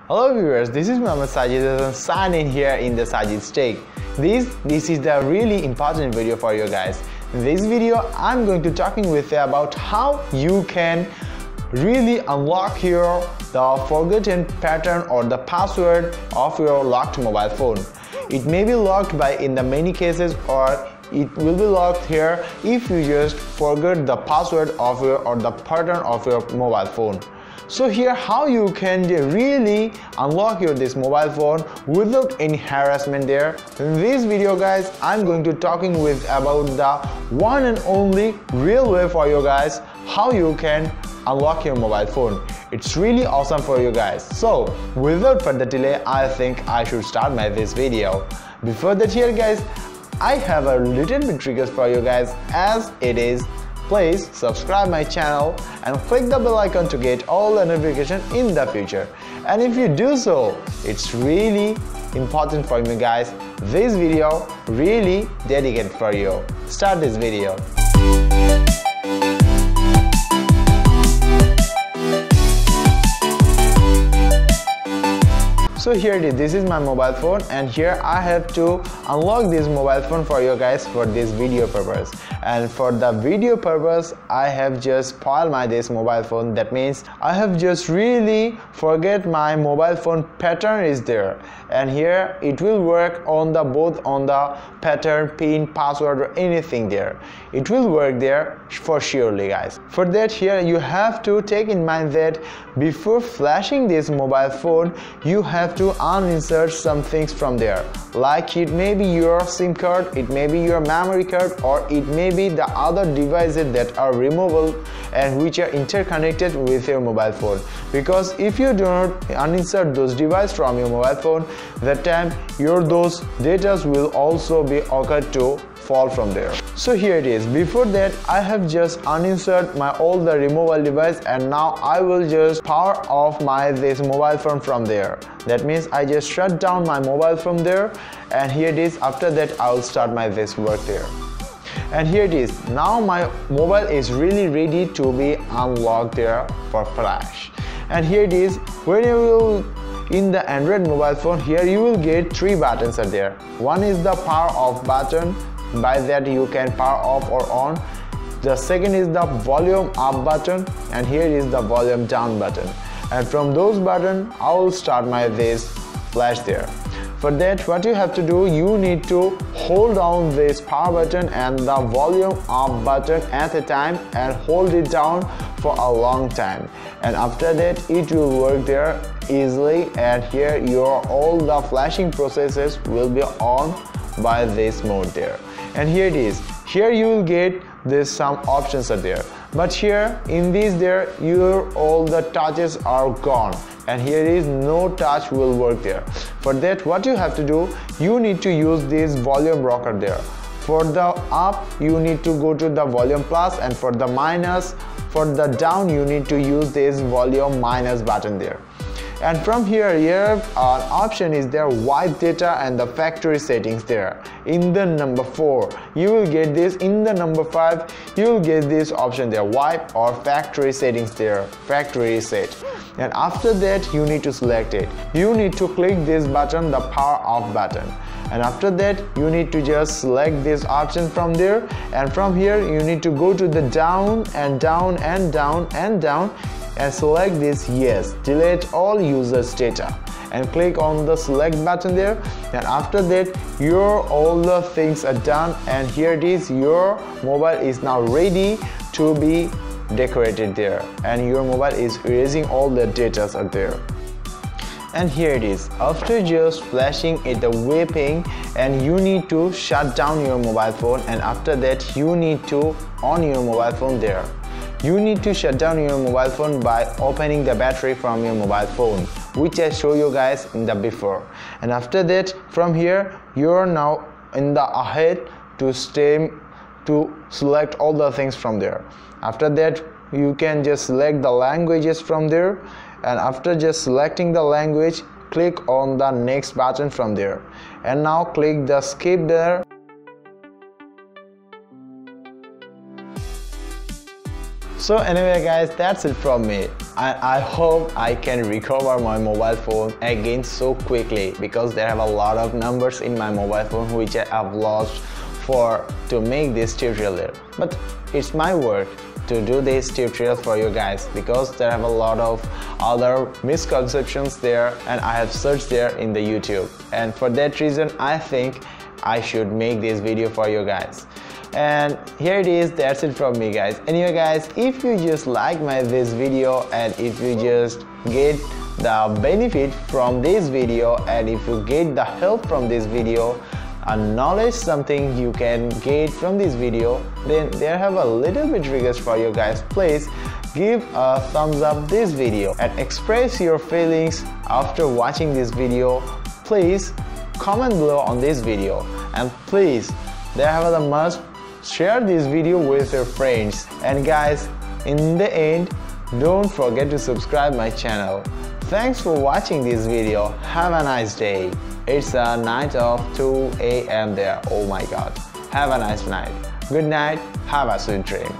Hello viewers, this is Sajidz and sign in here in the Sajidz Tech. This is the really important video for you guys. In this video, I'm going to talking with you about how you can really unlock the forgotten pattern or the password of your locked mobile phone. It may be locked in the many cases, or it will be locked here if you just forget the password of or the pattern of your mobile phone. So here how you can really unlock this mobile phone without any harassment there. In this video guys, I'm going to talking about the one and only real way for you guys how you can unlock your mobile phone. It's really awesome for you guys. So without further delay, I think I should start this video. Before that here guys, I have a little bit triggers for you guys as it is. Please subscribe my channel and click the bell icon to get all the notifications in the future. And if you do so, it's really important for me guys. This video really dedicated for you. Start this video. So here it is, this is my mobile phone, and here I have to unlock this mobile phone for you guys for this video purpose. And for the video purpose, I have just spoiled this mobile phone. That means I have just really forget my mobile phone pattern is there, and here it will work on both on the pattern, pin, password or anything there. It will work there for surely guys. For that here you have to take in mind that before flashing this mobile phone, you have to uninsert some things from there, like it may be your SIM card, it may be your memory card, or it may be the other devices that are removable and which are interconnected with your mobile phone. Because if you do not uninsert those devices from your mobile phone, that time those data will also be occurred to fall from there. So here it is. Before that, I have just uninsert all the removable device, and now I will just power off this mobile phone from there. That means I just shut down my mobile phone there, and here it is. After that, I will start this work there. And here it is. Now my mobile is really ready to be unlocked there for flash. And here it is. When you will in the Android mobile phone, here you will get 3 buttons are there. One is the power off button. By that you can power off or on. The second is the volume up button, and here is the volume down button. And from those buttons, I will start this flash there. For that, what you have to do, you need to hold down this power button and the volume up button at a time and hold it down for a long time. And after that, it will work there easily, and here all the flashing processes will be on by this mode there. And here it is. Here you will get some options are there, but here in this all the touches are gone, and here is no touch will work there. For that, what you have to do, you need to use this volume rocker there. For the up, you need to go to the volume plus, and for the minus, for the down, you need to use this volume minus button there. And from here an option is there, wipe data and the factory settings there. In the number 4 you will get this. In the number 5 you will get this option there, wipe or factory settings there, factory reset. And after that you need to select it. You need to click this button, the power off button. And after that you need to just select this option from there, and from here you need to go to the down and down and down and down and select this yes, delete all users data, and click on the select button there. And after that all the things are done, and here it is, your mobile is now ready to be decorated there, and your mobile is erasing all the data are there. And here it is. After just flashing it, the whipping, and you need to shut down your mobile phone, and after that you need to on your mobile phone there. You need to shut down your mobile phone by opening the battery from your mobile phone, which I show you guys in the before. And after that, from here you're now in the ahead to select all the things from there. After that you can just select the languages from there, and after just selecting the language, click on the next button from there, and now click the skip there. So anyway guys, that's it from me. I hope I can recover my mobile phone again so quickly, because there have a lot of numbers in my mobile phone which I have lost to make this tutorial. But it's my work to do this tutorial for you guys, because there have a lot of other misconceptions there and I have searched there in the YouTube, and for that reason I think I should make this video for you guys. And here it is, that's it from me guys. Anyway guys, if you just like this video, and if you just get the benefit from this video, and if you get the help from this video, a knowledge something you can get from this video, then there have a little bit request for you guys. Please give a thumbs up this video and express your feelings after watching this video. Please comment below on this video, and please there have a must share this video with your friends. And guys, in the end, don't forget to subscribe my channel. Thanks for watching this video. Have a nice day. It's a night of 2 AM there. Oh my god. Have a nice night. Good night. Have a sweet dream.